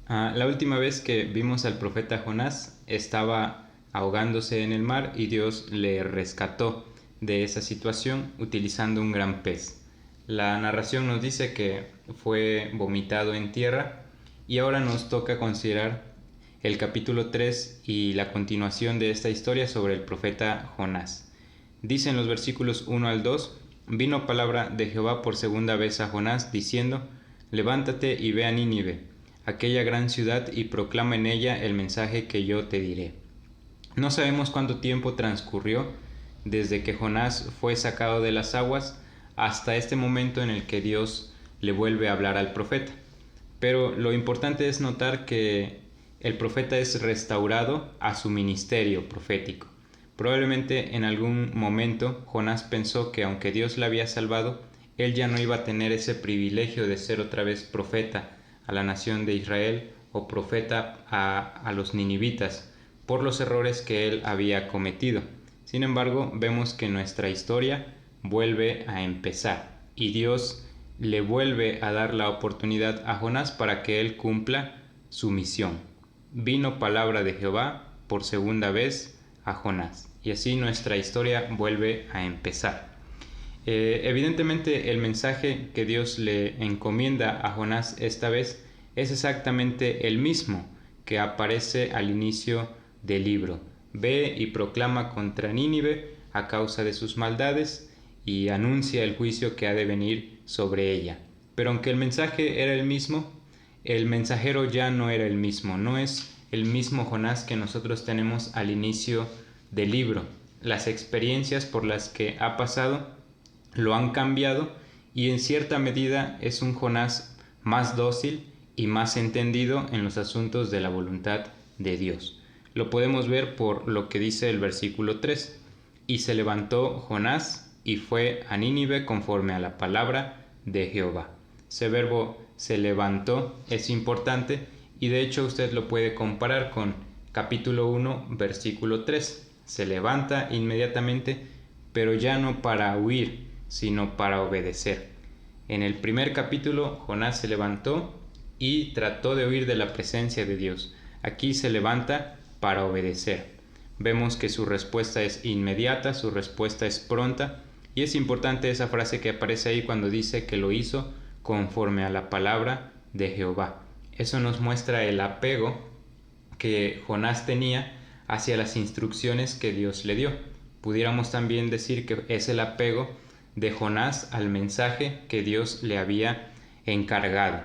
La última vez que vimos al profeta Jonás estaba ahogándose en el mar y Dios le rescató de esa situación utilizando un gran pez. La narración nos dice que fue vomitado en tierra y ahora nos toca considerar el capítulo 3 y la continuación de esta historia sobre el profeta Jonás. Dicen los versículos 1 al 2: Vino palabra de Jehová por segunda vez a Jonás, diciendo: Levántate y ve a Nínive, aquella gran ciudad, y proclama en ella el mensaje que yo te diré. No sabemos cuánto tiempo transcurrió desde que Jonás fue sacado de las aguas hasta este momento en el que Dios le vuelve a hablar al profeta. Pero lo importante es notar que el profeta es restaurado a su ministerio profético. Probablemente en algún momento Jonás pensó que aunque Dios le había salvado, él ya no iba a tener ese privilegio de ser otra vez profeta a la nación de Israel o profeta a los ninivitas por los errores que él había cometido. Sin embargo, vemos que nuestra historia vuelve a empezar y Dios le vuelve a dar la oportunidad a Jonás para que él cumpla su misión. Vino palabra de Jehová por segunda vez a Jonás, y así nuestra historia vuelve a empezar. Evidentemente el mensaje que Dios le encomienda a Jonás esta vez es exactamente el mismo que aparece al inicio del libro. Ve y proclama contra Nínive a causa de sus maldades y anuncia el juicio que ha de venir sobre ella. Pero aunque el mensaje era el mismo, el mensajero ya no era el mismo, no es el mismo Jonás que nosotros tenemos al inicio del libro. Las experiencias por las que ha pasado lo han cambiado y en cierta medida es un Jonás más dócil y más entendido en los asuntos de la voluntad de Dios. Lo podemos ver por lo que dice el versículo 3. Y se levantó Jonás y fue a Nínive conforme a la palabra de Jehová. Ese verbo se levantó es importante y de hecho usted lo puede comparar con capítulo 1 versículo 3. Se levanta inmediatamente, pero ya no para huir, sino para obedecer. En el primer capítulo Jonás se levantó y trató de huir de la presencia de Dios. Aquí se levanta para obedecer. Vemos que su respuesta es inmediata, su respuesta es pronta, y es importante esa frase que aparece ahí cuando dice que lo hizo conforme a la palabra de Jehová. Eso nos muestra el apego que Jonás tenía hacia las instrucciones que Dios le dio. Pudiéramos también decir que es el apego de Jonás al mensaje que Dios le había encargado.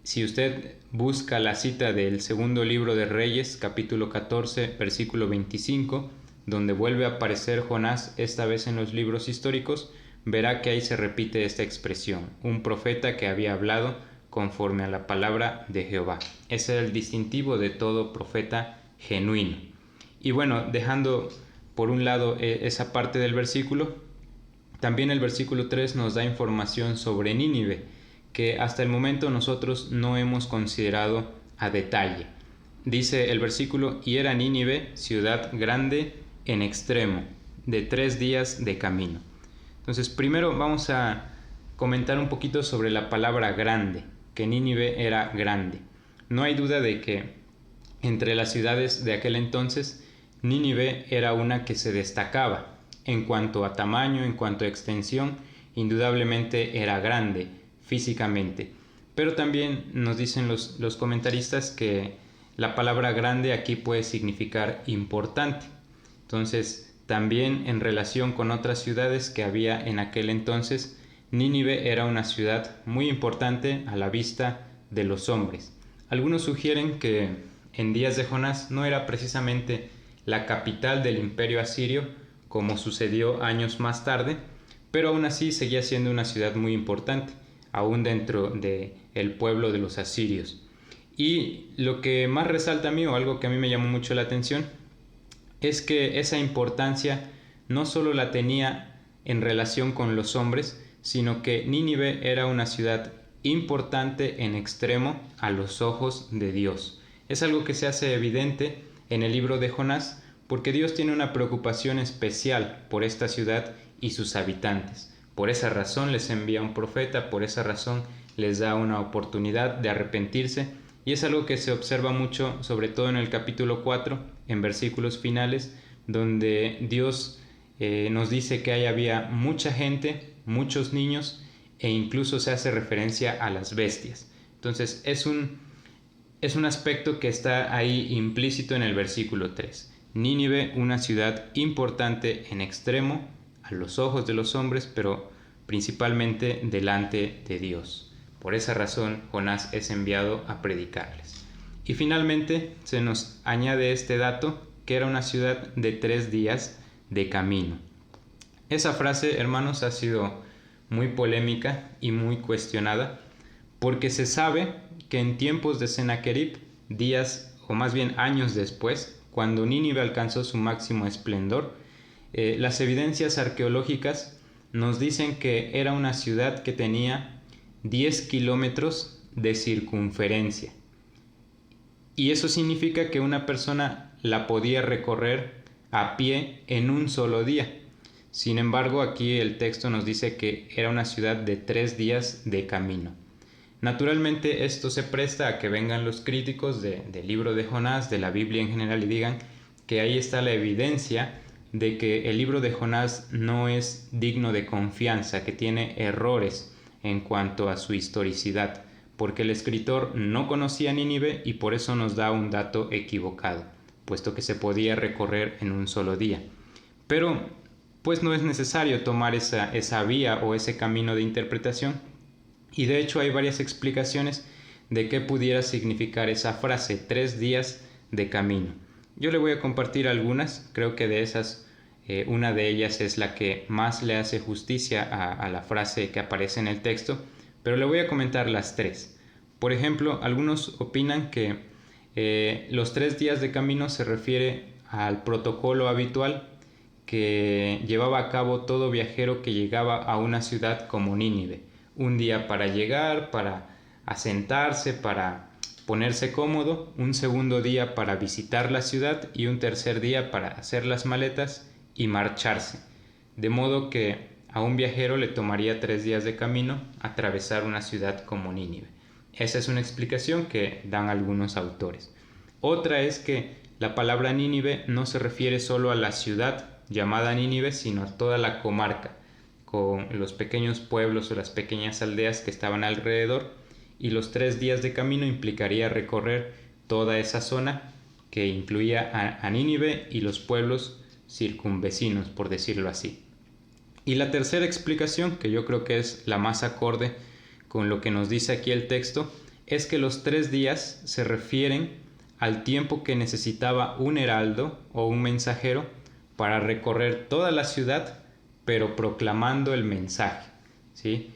Si usted busca la cita del segundo libro de Reyes, capítulo 14, versículo 25, donde vuelve a aparecer Jonás, esta vez en los libros históricos, verá que ahí se repite esta expresión: un profeta que había hablado conforme a la palabra de Jehová. Ese es el distintivo de todo profeta genuino. Y bueno, dejando por un lado esa parte del versículo, también el versículo 3 nos da información sobre Nínive, que hasta el momento nosotros no hemos considerado a detalle. Dice el versículo: y era Nínive ciudad grande en extremo, de 3 días de camino. Entonces primero vamos a comentar un poquito sobre la palabra grande, que Nínive era grande. No hay duda de que entre las ciudades de aquel entonces, Nínive era una que se destacaba. En cuanto a tamaño, en cuanto a extensión, indudablemente era grande físicamente. Pero también nos dicen los comentaristas que la palabra grande aquí puede significar importante. Entonces, también en relación con otras ciudades que había en aquel entonces, Nínive era una ciudad muy importante a la vista de los hombres. Algunos sugieren que en días de Jonás no era precisamente la capital del imperio asirio, como sucedió años más tarde, pero aún así seguía siendo una ciudad muy importante, aún dentro del pueblo de los asirios. Y lo que más resalta a mí, o algo que a mí me llamó mucho la atención, es que esa importancia no solo la tenía en relación con los hombres, sino que Nínive era una ciudad importante en extremo a los ojos de Dios. Es algo que se hace evidente en el libro de Jonás, porque Dios tiene una preocupación especial por esta ciudad y sus habitantes. Por esa razón les envía un profeta, por esa razón les da una oportunidad de arrepentirse Y es algo que se observa mucho, sobre todo en el capítulo 4, en versículos finales, donde Dios nos dice que ahí había mucha gente, muchos niños, e incluso se hace referencia a las bestias. Entonces es un aspecto que está ahí implícito en el versículo 3. Nínive, una ciudad importante en extremo a los ojos de los hombres, pero principalmente delante de Dios. Por esa razón, Jonás es enviado a predicarles. Y finalmente se nos añade este dato, que era una ciudad de 3 días de camino. Esa frase, hermanos, ha sido muy polémica y muy cuestionada, porque se sabe que en tiempos de Sennacherib, días o más bien años después, cuando Nínive alcanzó su máximo esplendor, las evidencias arqueológicas nos dicen que era una ciudad que tenía 10 kilómetros de circunferencia. Y eso significa que una persona la podía recorrer a pie en un solo día. Sin embargo, aquí el texto nos dice que era una ciudad de 3 días de camino. Naturalmente esto se presta a que vengan los críticos del libro de Jonás, de la Biblia en general, y digan que ahí está la evidencia de que el libro de Jonás no es digno de confianza, que tiene errores en cuanto a su historicidad, porque el escritor no conocía Nínive y por eso nos da un dato equivocado, puesto que se podía recorrer en un solo día. Pero pues no es necesario tomar esa vía o ese camino de interpretación, y de hecho hay varias explicaciones de qué pudiera significar esa frase, 3 días de camino. Yo le voy a compartir algunas, creo que de esas una de ellas es la que más le hace justicia a la frase que aparece en el texto, pero le voy a comentar las 3. Por ejemplo, algunos opinan que los 3 días de camino se refiere al protocolo habitual que llevaba a cabo todo viajero que llegaba a una ciudad como Nínive. Un día para llegar, para asentarse, para ponerse cómodo, un segundo día para visitar la ciudad y un tercer día para hacer las maletas y marcharse. De modo que a un viajero le tomaría 3 días de camino atravesar una ciudad como Nínive. Esa es una explicación que dan algunos autores. Otra es que la palabra Nínive no se refiere solo a la ciudad llamada Nínive, sino a toda la comarca, con los pequeños pueblos o las pequeñas aldeas que estaban alrededor, y los 3 días de camino implicaría recorrer toda esa zona que incluía a Nínive y los pueblos circunvecinos, por decirlo así. Y la tercera explicación, que yo creo que es la más acorde con lo que nos dice aquí el texto, es que los 3 días se refieren al tiempo que necesitaba un heraldo o un mensajero para recorrer toda la ciudad, pero proclamando el mensaje, ¿sí?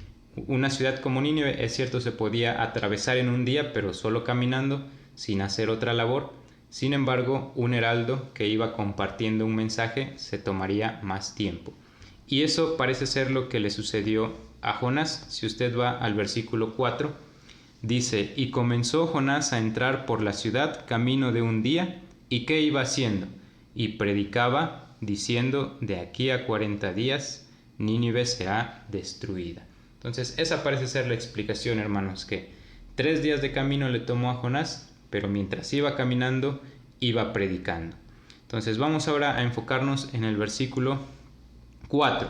Una ciudad como Nínive, es cierto, se podía atravesar en un día, pero solo caminando, sin hacer otra labor. Sin embargo, un heraldo que iba compartiendo un mensaje se tomaría más tiempo. Y eso parece ser lo que le sucedió a Jonás. Si usted va al versículo 4, dice: y comenzó Jonás a entrar por la ciudad camino de un día, ¿y qué iba haciendo? Y predicaba, diciendo: de aquí a 40 días Nínive será destruida. Entonces esa parece ser la explicación, hermanos, que 3 días de camino le tomó a Jonás, pero mientras iba caminando, iba predicando. Entonces vamos ahora a enfocarnos en el versículo 4.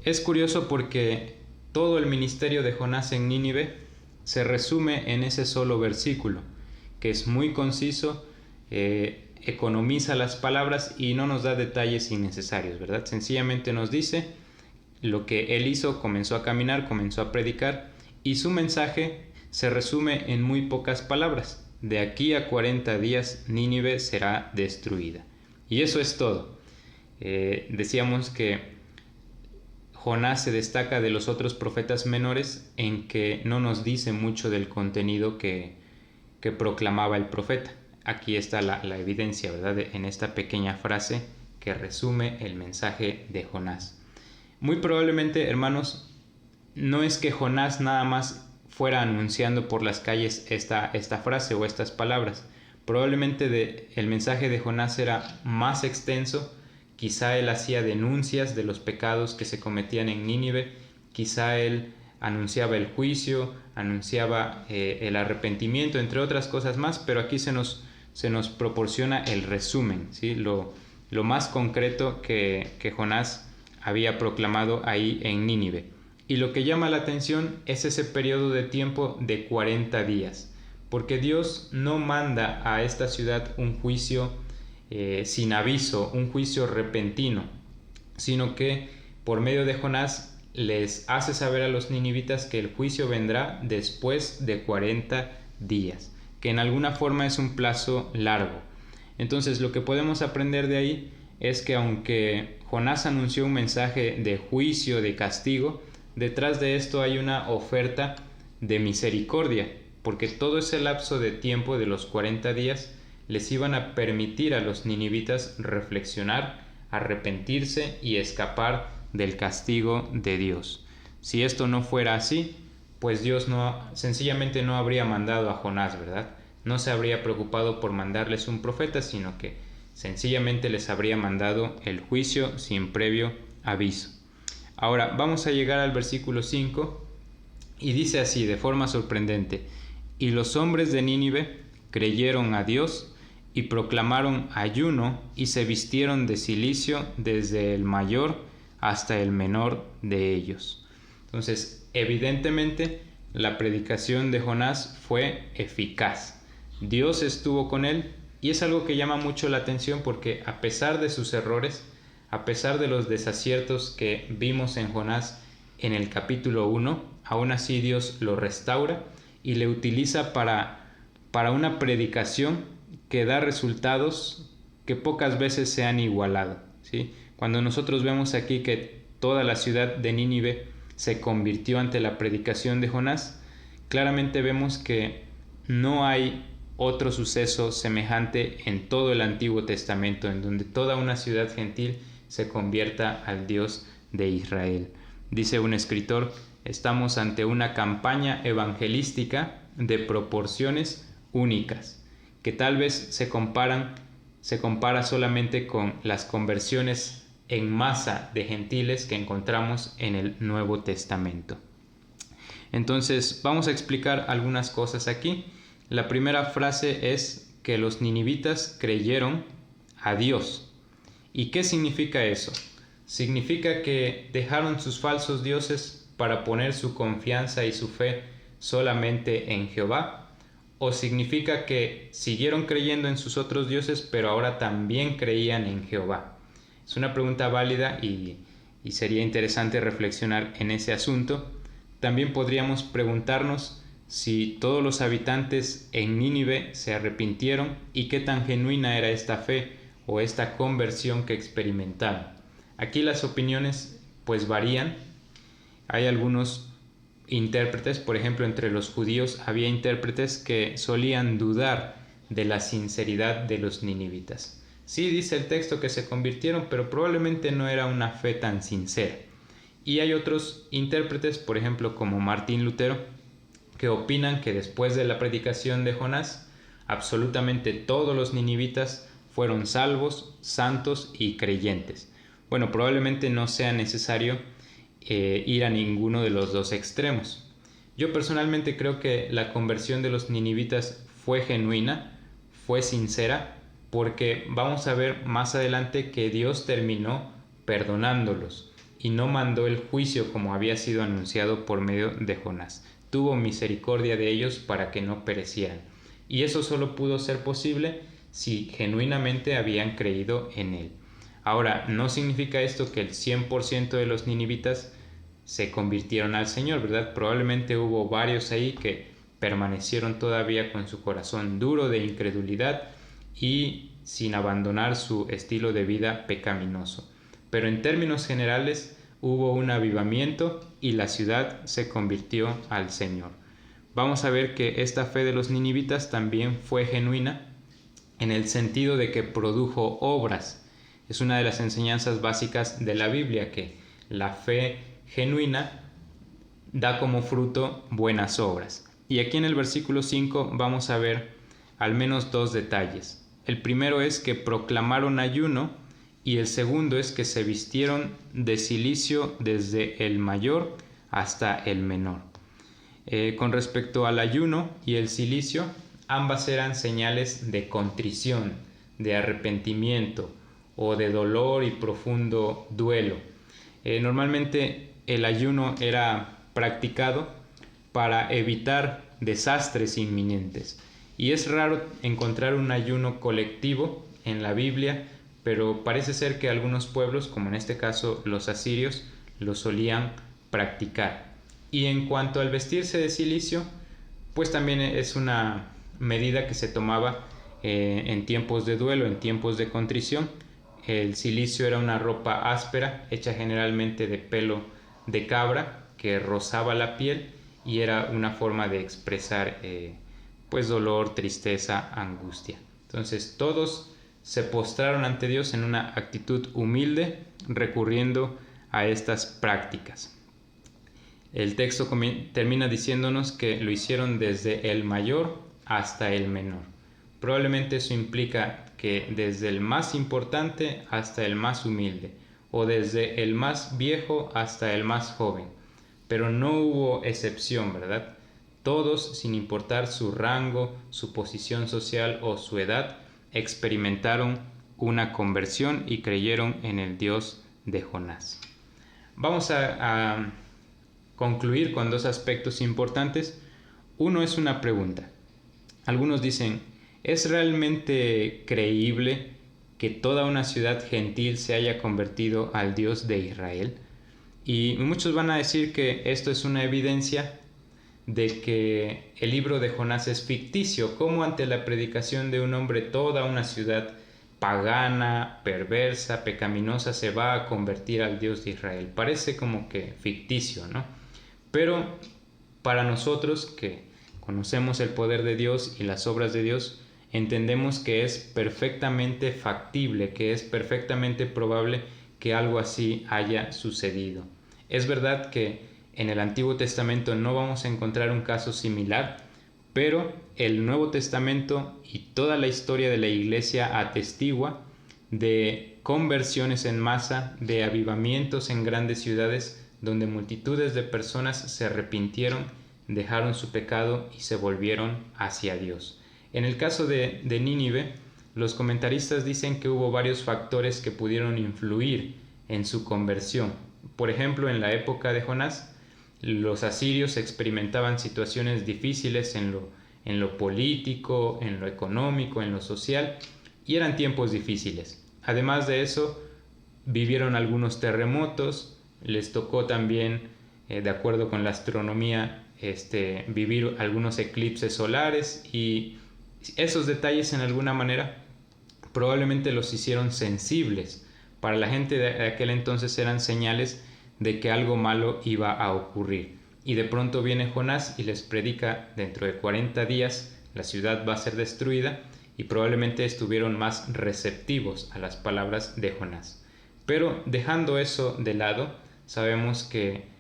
Es curioso porque todo el ministerio de Jonás en Nínive se resume en ese solo versículo, que es muy conciso, economiza las palabras y no nos da detalles innecesarios, ¿verdad? Sencillamente nos dice lo que él hizo: comenzó a caminar, comenzó a predicar, y su mensaje se resume en muy pocas palabras: de aquí a 40 días Nínive será destruida. Y eso es todo. Decíamos que Jonás se destaca de los otros profetas menores en que no nos dice mucho del contenido que proclamaba el profeta. Aquí está la evidencia, ¿verdad?, en esta pequeña frase que resume el mensaje de Jonás. Muy probablemente, hermanos, no es que Jonás nada más fuera anunciando por las calles esta frase o estas palabras. Probablemente el mensaje de Jonás era más extenso. Quizá él hacía denuncias de los pecados que se cometían en Nínive. Quizá él anunciaba el juicio, anunciaba el arrepentimiento, entre otras cosas más, pero aquí se nos proporciona el resumen, ¿sí? Lo más concreto que Jonás había proclamado ahí en Nínive. Y lo que llama la atención es ese periodo de tiempo de 40 días, porque Dios no manda a esta ciudad un juicio sin aviso, un juicio repentino, sino que por medio de Jonás les hace saber a los ninivitas que el juicio vendrá después de 40 días, que en alguna forma es un plazo largo. Entonces lo que podemos aprender de ahí es que aunque Jonás anunció un mensaje de juicio, de castigo, detrás de esto hay una oferta de misericordia, porque todo ese lapso de tiempo de los 40 días les iban a permitir a los ninivitas reflexionar, arrepentirse y escapar del castigo de Dios. Si esto no fuera así, pues Dios sencillamente no habría mandado a Jonás, ¿verdad? No se habría preocupado por mandarles un profeta, sino que sencillamente les habría mandado el juicio sin previo aviso. Ahora vamos a llegar al versículo 5 y dice así de forma sorprendente: y los hombres de Nínive creyeron a Dios y proclamaron ayuno y se vistieron de cilicio desde el mayor hasta el menor de ellos. Entonces, evidentemente, la predicación de Jonás fue eficaz. Dios estuvo con él y es algo que llama mucho la atención porque a pesar de sus errores, a pesar de los desaciertos que vimos en Jonás en el capítulo 1, aún así Dios lo restaura y le utiliza para una predicación que da resultados que pocas veces se han igualado, ¿sí? Cuando nosotros vemos aquí que toda la ciudad de Nínive se convirtió ante la predicación de Jonás, claramente vemos que no hay otro suceso semejante en todo el Antiguo Testamento, en donde toda una ciudad gentil se convierta al Dios de Israel. Dice un escritor: estamos ante una campaña evangelística de proporciones únicas, que tal vez se compara solamente con las conversiones en masa de gentiles que encontramos en el Nuevo Testamento. Entonces vamos a explicar algunas cosas aquí. La primera frase es que los ninivitas creyeron a Dios. ¿Y qué significa eso? Significa que dejaron sus falsos dioses para poner su confianza y su fe solamente en Jehová, o significa que siguieron creyendo en sus otros dioses pero ahora también creían en Jehová. Es una pregunta válida y sería interesante reflexionar en ese asunto. También podríamos preguntarnos si todos los habitantes en Nínive se arrepintieron y qué tan genuina era esta fe o esta conversión que experimentaron. Aquí las opiniones pues varían. Hay algunos intérpretes, por ejemplo, entre los judíos había intérpretes que solían dudar de la sinceridad de los ninivitas. Sí, dice el texto que se convirtieron, pero probablemente no era una fe tan sincera. Y hay otros intérpretes, por ejemplo, como Martín Lutero, que opinan que después de la predicación de Jonás, absolutamente todos los ninivitas fueron salvos, santos y creyentes. Bueno, probablemente no sea necesario ir a ninguno de los dos extremos. Yo personalmente creo que la conversión de los ninivitas fue genuina, fue sincera, porque vamos a ver más adelante que Dios terminó perdonándolos y no mandó el juicio como había sido anunciado por medio de Jonás. Tuvo misericordia de ellos para que no perecieran. Y eso solo pudo ser posible si genuinamente habían creído en él. Ahora, no significa esto que el 100% de los ninivitas se convirtieron al Señor, ¿verdad? Probablemente hubo varios ahí que permanecieron todavía con su corazón duro de incredulidad y sin abandonar su estilo de vida pecaminoso. Pero en términos generales hubo un avivamiento y la ciudad se convirtió al Señor. Vamos a ver que esta fe de los ninivitas también fue genuina en el sentido de que produjo obras. Es una de las enseñanzas básicas de la Biblia, que la fe genuina da como fruto buenas obras. Y aquí en el versículo 5 vamos a ver al menos dos detalles. El primero es que proclamaron ayuno y el segundo es que se vistieron de cilicio desde el mayor hasta el menor. Con respecto al ayuno y el cilicio, ambas eran señales de contrición, de arrepentimiento o de dolor y profundo duelo. Normalmente el ayuno era practicado para evitar desastres inminentes. Y es raro encontrar un ayuno colectivo en la Biblia, pero parece ser que algunos pueblos, como en este caso los asirios, lo solían practicar. Y en cuanto al vestirse de cilicio, pues también es una medida que se tomaba en tiempos de duelo, en tiempos de contrición. El cilicio era una ropa áspera, hecha generalmente de pelo de cabra, que rozaba la piel y era una forma de expresar pues dolor, tristeza, angustia. Entonces todos se postraron ante Dios en una actitud humilde, recurriendo a estas prácticas. El texto termina diciéndonos que lo hicieron desde el mayor hasta el menor. Probablemente eso implica que desde el más importante hasta el más humilde, o desde el más viejo hasta el más joven. Pero no hubo excepción, ¿verdad? Todos, sin importar su rango, su posición social o su edad, experimentaron una conversión y creyeron en el Dios de Jonás. Vamos a concluir con dos aspectos importantes. Uno es una pregunta. Algunos dicen, ¿es realmente creíble que toda una ciudad gentil se haya convertido al Dios de Israel? Y muchos van a decir que esto es una evidencia de que el libro de Jonás es ficticio. ¿Cómo ante la predicación de un hombre toda una ciudad pagana, perversa, pecaminosa se va a convertir al Dios de Israel? Parece como que ficticio, ¿no? Pero para nosotros que conocemos el poder de Dios y las obras de Dios, entendemos que es perfectamente factible, que es perfectamente probable que algo así haya sucedido. Es verdad que en el Antiguo Testamento no vamos a encontrar un caso similar, pero el Nuevo Testamento y toda la historia de la Iglesia atestigua de conversiones en masa, de avivamientos en grandes ciudades donde multitudes de personas se arrepintieron, dejaron su pecado y se volvieron hacia Dios. En el caso de Nínive, los comentaristas dicen que hubo varios factores que pudieron influir en su conversión. Por ejemplo, en la época de Jonás, los asirios experimentaban situaciones difíciles en lo político, en lo económico, en lo social, y eran tiempos difíciles. Además de eso, vivieron algunos terremotos, les tocó también, de acuerdo con la astronomía, vivir algunos eclipses solares, y esos detalles en alguna manera probablemente los hicieron sensibles. Para la gente de aquel entonces eran señales de que algo malo iba a ocurrir. Y de pronto viene Jonás y les predica: dentro de 40 días la ciudad va a ser destruida, y probablemente estuvieron más receptivos a las palabras de Jonás. Pero dejando eso de lado, sabemos que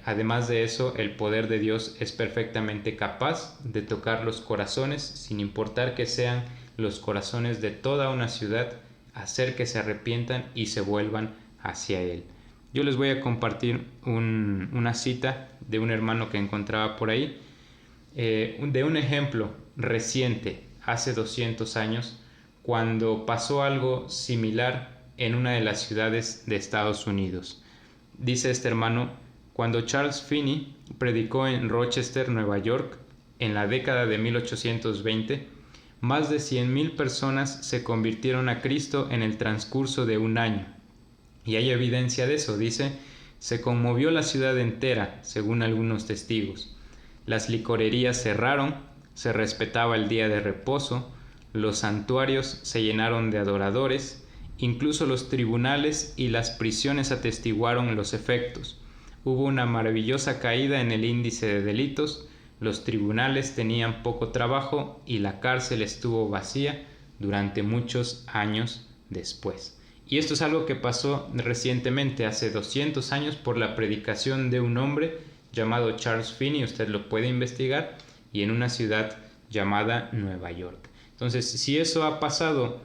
además de eso, el poder de Dios es perfectamente capaz de tocar los corazones, sin importar que sean los corazones de toda una ciudad, hacer que se arrepientan y se vuelvan hacia Él. Yo les voy a compartir una cita de un hermano que encontraba por ahí, de un ejemplo reciente, hace 200 años, cuando pasó algo similar en una de las ciudades de Estados Unidos. Dice este hermano: cuando Charles Finney predicó en Rochester, Nueva York, en la década de 1820, más de 100,000 personas se convirtieron a Cristo en el transcurso de un año. Y hay evidencia de eso. Dice: se conmovió la ciudad entera, según algunos testigos. Las licorerías cerraron, se respetaba el día de reposo, los santuarios se llenaron de adoradores, incluso los tribunales y las prisiones atestiguaron los efectos. Hubo una maravillosa caída en el índice de delitos, los tribunales tenían poco trabajo y la cárcel estuvo vacía durante muchos años después. Y esto es algo que pasó recientemente, hace 200 años, por la predicación de un hombre llamado Charles Finney. Usted lo puede investigar, y en una ciudad llamada Nueva York. Entonces, si eso ha pasado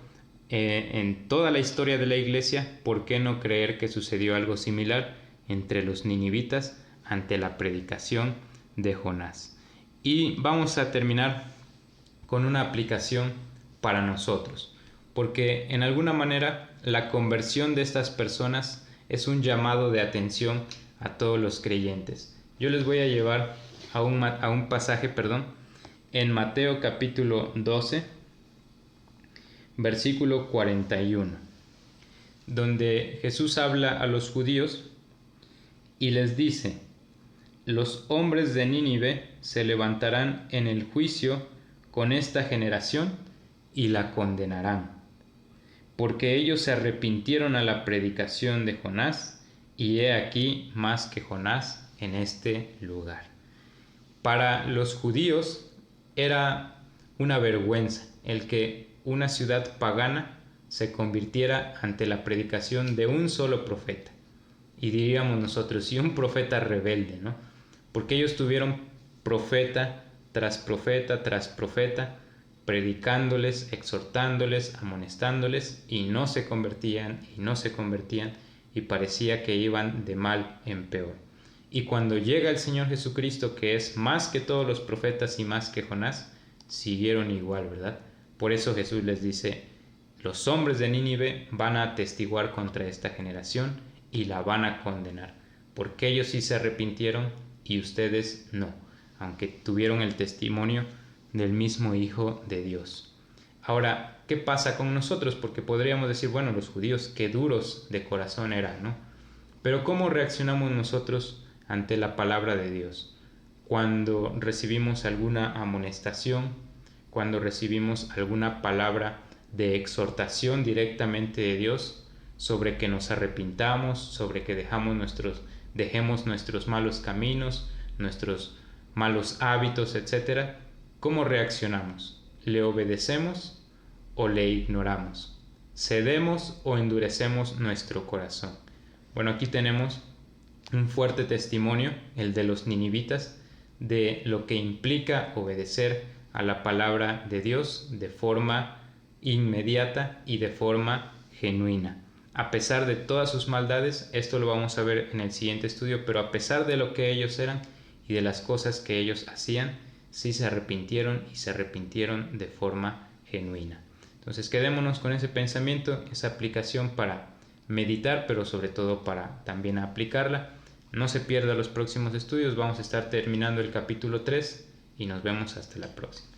en toda la historia de la iglesia, ¿por qué no creer que sucedió algo similar entre los ninivitas ante la predicación de Jonás. Y vamos a terminar con una aplicación para nosotros, porque en alguna manera la conversión de estas personas es un llamado de atención a todos los creyentes. Yo les voy a llevar a un pasaje, en Mateo capítulo 12, versículo 41, donde Jesús habla a los judíos y les dice: los hombres de Nínive se levantarán en el juicio con esta generación y la condenarán, porque ellos se arrepintieron a la predicación de Jonás, y he aquí más que Jonás en este lugar. Para los judíos era una vergüenza el que una ciudad pagana se convirtiera ante la predicación de un solo profeta. Y diríamos nosotros, y un profeta rebelde, ¿no? Porque ellos tuvieron profeta tras profeta tras profeta, predicándoles, exhortándoles, amonestándoles, y no se convertían, y parecía que iban de mal en peor. Y cuando llega el Señor Jesucristo, que es más que todos los profetas y más que Jonás, siguieron igual, ¿verdad? Por eso Jesús les dice: los hombres de Nínive van a atestiguar contra esta generación y la van a condenar, porque ellos sí se arrepintieron y ustedes no, aunque tuvieron el testimonio del mismo Hijo de Dios. Ahora, ¿qué pasa con nosotros? Porque podríamos decir, bueno, los judíos qué duros de corazón eran, ¿no? Pero ¿cómo reaccionamos nosotros ante la palabra de Dios? Cuando recibimos alguna amonestación, cuando recibimos alguna palabra de exhortación directamente de Dios sobre que nos arrepintamos, sobre que dejemos nuestros malos caminos, nuestros malos hábitos, etc. ¿Cómo reaccionamos? ¿Le obedecemos o le ignoramos? ¿Cedemos o endurecemos nuestro corazón? Bueno, aquí tenemos un fuerte testimonio, el de los ninivitas, de lo que implica obedecer a la palabra de Dios de forma inmediata y de forma genuina. A pesar de todas sus maldades, esto lo vamos a ver en el siguiente estudio, pero a pesar de lo que ellos eran y de las cosas que ellos hacían, sí se arrepintieron, y se arrepintieron de forma genuina. Entonces quedémonos con ese pensamiento, esa aplicación para meditar, pero sobre todo para también aplicarla. No se pierda los próximos estudios, vamos a estar terminando el capítulo 3 y nos vemos hasta la próxima.